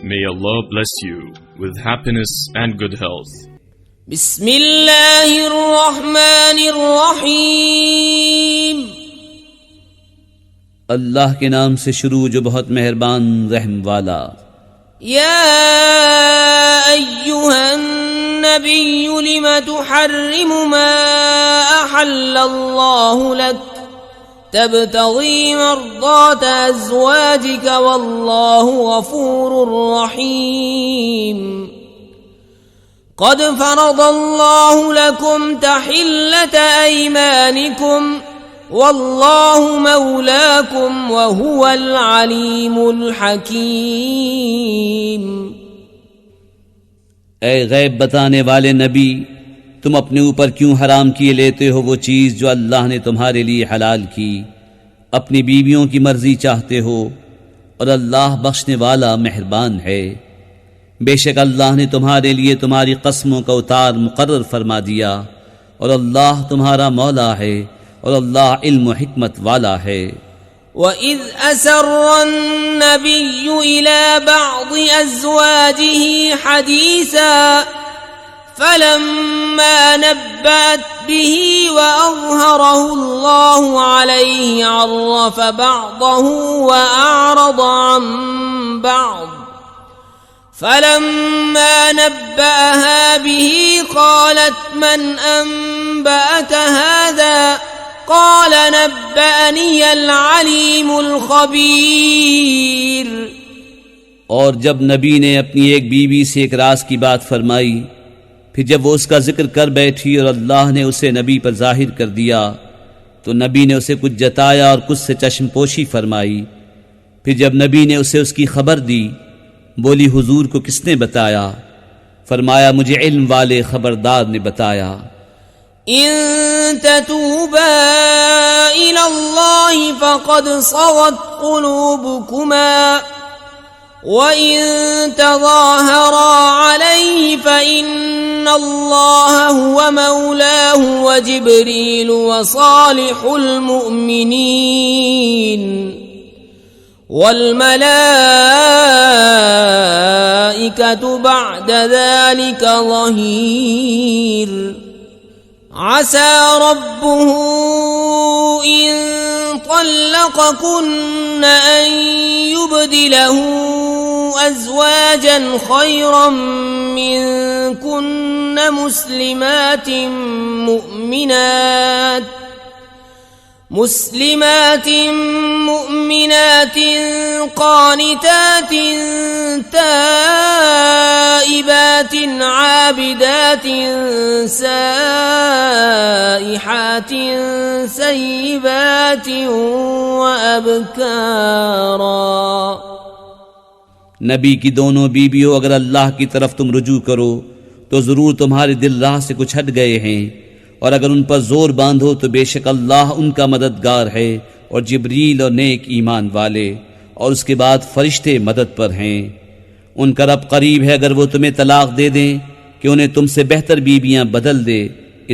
May Allah bless you with happiness and good health. بسم اللہ الرحمن الرحیم. اللہ کے نام سے شروع جو بہت مہربان رحم والا. یا ایھا النبی لم تحرم ما احل اللہ لک تبتغی مرضات ازواجک واللہ غفور رحیم. قد فرض اللہ لکم تحلة ایمانکم واللہ مولاکم وہو العلیم الحکیم. اے غیب بتانے والے نبی، تم اپنے اوپر کیوں حرام کیے لیتے ہو وہ چیز جو اللہ نے تمہارے لیے حلال کی؟ اپنی بیویوں کی مرضی چاہتے ہو، اور اللہ بخشنے والا مہربان ہے. بے شک اللہ نے تمہارے لیے تمہاری قسموں کا اتار مقرر فرما دیا، اور اللہ تمہارا مولا ہے، اور اللہ علم و حکمت والا ہے. وَإِذْ أَسَرَّ النَّبِيُّ إِلَى بَعْضِ أَزْوَاجِهِ حَدِيثًا فَلَمَّا نَبَّأَتْ بِهِ وَأَظْهَرَهُ اللَّهُ عَلَيْهِ عَرَّفَ بَعْضَهُ وَأَعْرَضَ عَن بَعْضٍ فَلَمَّا نَبَّأَهَا بِهِ قَالَتْ مَنْ أَنبَأَكَ هَذَا قال نبأني العليم الخبير. اور جب نبی نے اپنی ایک بیوی سے ایک راز کی بات فرمائی، پھر جب وہ اس کا ذکر کر بیٹھی اور اللہ نے اسے نبی پر ظاہر کر دیا تو نبی نے اسے کچھ جتایا اور کچھ سے چشم پوشی فرمائی. پھر جب نبی نے اسے اس کی خبر دی، بولی حضور کو کس نے بتایا؟ فرمایا مجھے علم والے خبردار نے بتایا. ان تتوبا الى اللہ فقد صغت قلوبكما وان تظاہرا علیہ فإن اللہ هو مولاه وجبریل وصالح المؤمنین والملائکۃ بعد ذلك ظہیر. عسى ربه إن طلقكن أن يبدله أزواجا خيرا منكن مسلمات مؤمنات قانتات تائبات عابدات سائحات سیبات وابکارا. نبی کی دونوں بیویوں، اگر اللہ کی طرف تم رجوع کرو تو ضرور تمہارے دل راہ سے کچھ ہٹ گئے ہیں، اور اگر ان پر زور باندھو تو بے شک اللہ ان کا مددگار ہے، اور جبریل اور نیک ایمان والے، اور اس کے بعد فرشتے مدد پر ہیں. ان کا رب قریب ہے اگر وہ تمہیں طلاق دے دیں کہ انہیں تم سے بہتر بیویاں بدل دے،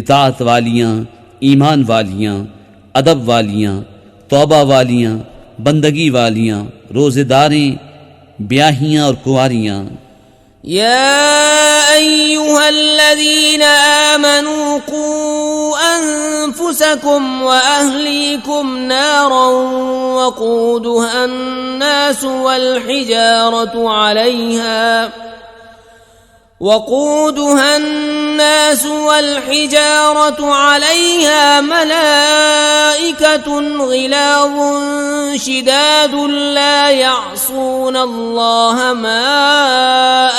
اطاعت والیاں، ایمان والیاں، ادب والیاں، توبہ والیاں، بندگی والیاں، روزے داریں، بیاہیاں اور کنواریاں. يا أيها الذين آمنوا قوا أنفسكم وأهليكم نارا وقودها الناس والحجارة عليها ملائكة غلاظ شداد لا يعصون الله ما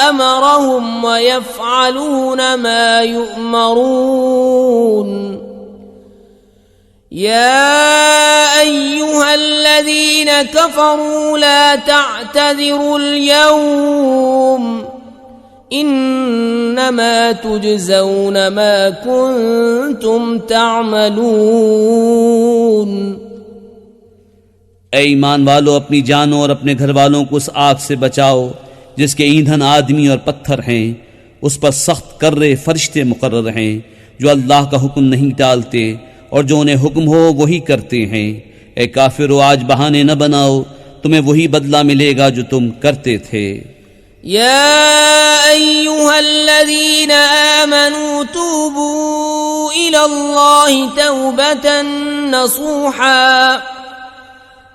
أمرهم ويفعلون ما يؤمرون. يا أيها الذين كفروا لا تعتذروا اليوم انما تجزون ما کنتم تعملون. اے ایمان والو، اپنی جانوں اور اپنے گھر والوں کو اس آگ سے بچاؤ جس کے ایندھن آدمی اور پتھر ہیں. اس پر سخت کرے فرشتے مقرر ہیں جو اللہ کا حکم نہیں ٹالتے اور جو انہیں حکم ہو وہی کرتے ہیں. اے کافرو، آج بہانے نہ بناؤ، تمہیں وہی بدلہ ملے گا جو تم کرتے تھے. يا أيها الذين آمنوا توبوا إلى الله توبة نصوحا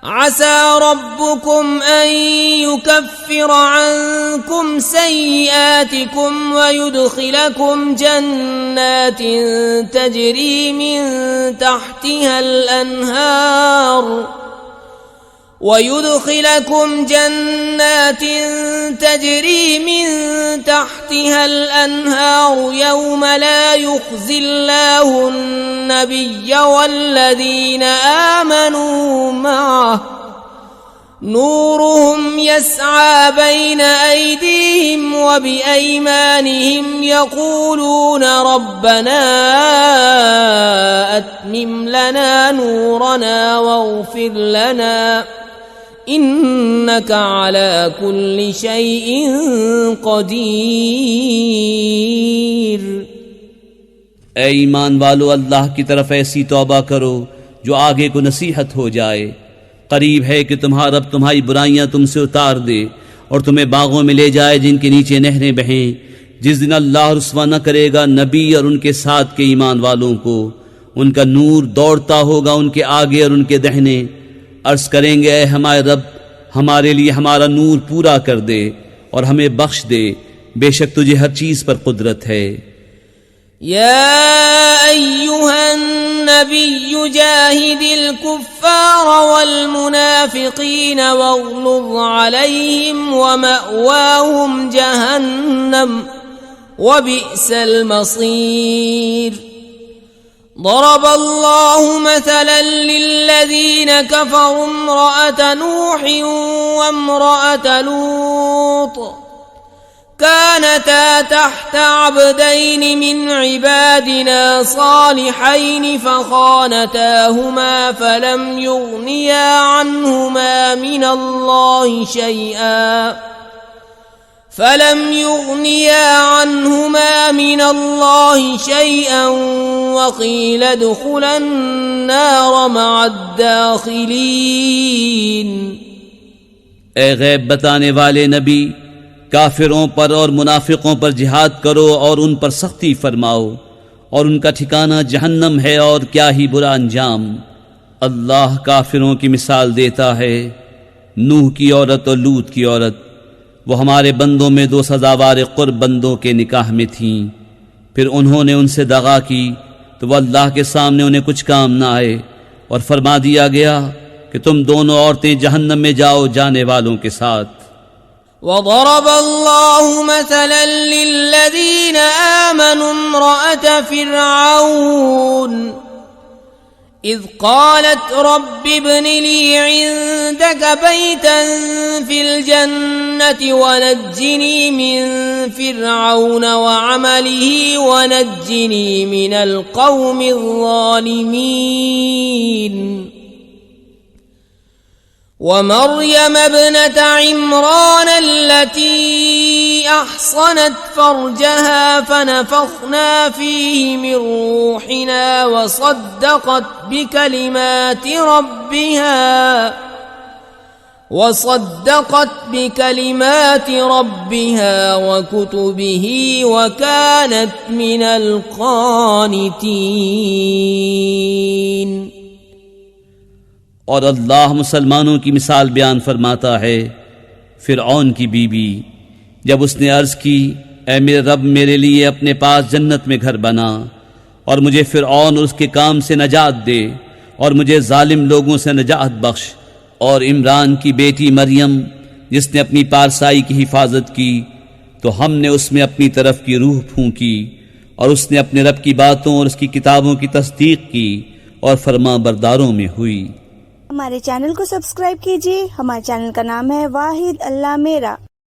عسى ربكم أن يكفر عنكم سيئاتكم ويدخلكم جنات تجري من تحتها الأنهار يوم لا يخزي الله النبي والذين آمنوا معه نورهم يسعى بين أيديهم وبأيمانهم يقولون ربنا أتمم لنا نورنا واغفر لنا إنك على كل شيء قدير. اے ایمان والو، اللہ کی طرف ایسی توبہ کرو جو آگے کو نصیحت ہو جائے. قریب ہے کہ تمہارا رب تمہاری برائیاں تم سے اتار دے اور تمہیں باغوں میں لے جائے جن کے نیچے نہریں بہیں. جس دن اللہ رسوا نہ کرے گا نبی اور ان کے ساتھ کے ایمان والوں کو. ان کا نور دوڑتا ہوگا ان کے آگے اور ان کے دہنے. عرض کریں گے اے ہمارے رب، ہمارے لیے ہمارا نور پورا کر دے اور ہمیں بخش دے، بے شک تجھے ہر چیز پر قدرت ہے. يا أيها النبي جاهد الكفار والمنافقين واغلظ عليهم ومأواهم جهنم وبئس المصير. ضرب الله مثلا للذين كفروا امرأة نوح وامرأة لوط كانتا تحت عبدين من عبادنا صالحين فخانتاهما فلم يغنيا عنهما من الله شيئا وقيل ادخلا النار مع الداخلين. اے غیب بتانے والے نبی، کافروں پر اور منافقوں پر جہاد کرو اور ان پر سختی فرماؤ، اور ان کا ٹھکانہ جہنم ہے اور کیا ہی برا انجام. اللہ کافروں کی مثال دیتا ہے. نوح کی عورت اور لوط کی عورت، وہ ہمارے بندوں میں دو سزاوار قرب بندوں کے نکاح میں تھیں. پھر انہوں نے ان سے دغا کی تو وہ اللہ کے سامنے انہیں کچھ کام نہ آئے، اور فرما دیا گیا کہ تم دونوں عورتیں جہنم میں جاؤ جانے والوں کے ساتھ. وضرب الله مثلا للذين آمنوا امرأة فرعون إذ قالت رب ابن لي عندك بيتا في الجنة ونجني من فرعون وعمله ونجني من القوم الظالمين. ومريم ابنة عمران التي أحصنت فرجها فنفخنا فيه من روحنا وصدقت بكلمات ربها وكتبه وكانت من القانتين. اور اللہ مسلمانوں کی مثال بیان فرماتا ہے. فرعون کی بیوی جب اس نے عرض کی اے میرے رب میرے لیے اپنے پاس جنت میں گھر بنا اور مجھے فرعون اور اس کے کام سے نجات دے اور مجھے ظالم لوگوں سے نجات بخش. اور عمران کی بیٹی مریم جس نے اپنی پارسائی کی حفاظت کی تو ہم نے اس میں اپنی طرف کی روح پھونکی اور اس نے اپنے رب کی باتوں اور اس کی کتابوں کی تصدیق کی اور فرما برداروں میں ہوئی. ہمارے چینل کو سبسکرائب کیجیے. ہمارے چینل کا نام ہے واحد اللہ میرا.